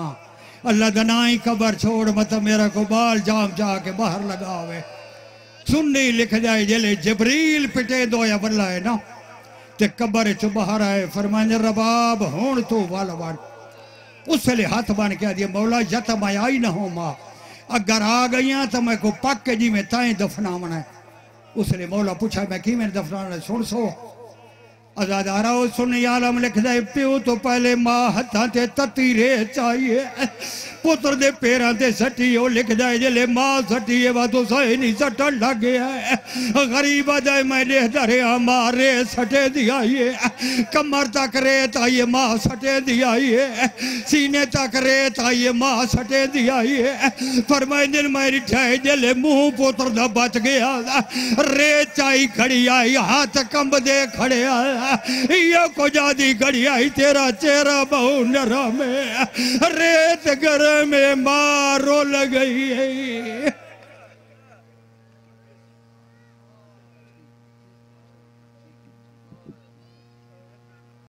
अल्लाह दा ना ही कबर छोड़ मत मेरा को बाल जाम जाके बाहर लगावे। सुन्नी लिख जाए जिले जबरील पिटे दो या बल्ला है ना ते कबर च बाहर आए। फरमाने रबाब हुण तू वाल वाल, उसले हाथ बन के आदि मौला जत मैं आई ना हो मां, अगर आ गई तो मैं को पक के जी में ताई दफनावना है। उसने मौला पूछा मैं कि मैंने दफनाना, सुन सो आजादारा सुन आलम लिख दे प्यो तो पहले मां हथा ते तती रे चाहिए, पुत्र दे पैरों ते सटी ओ लिख जाए जले मां सटी है वा तो सही नहीं सटन लग गया है। गरीब जाए मैं देखता रहा मां रे सटे दिया है, कमर तक रेत आई मां सटे दिया है, सीने तक रेत आई मां सटे दिया है। फरमाइंदे मैं रिठाए जले मुंह पुत्र दा बच गया, रेत चाई खड़ी आई हाथ कंब दे खड़े आया, ये को जादी खड़ी आई तेरा चेहरा बहु नरम है, रेत घर में मारो लग गई है।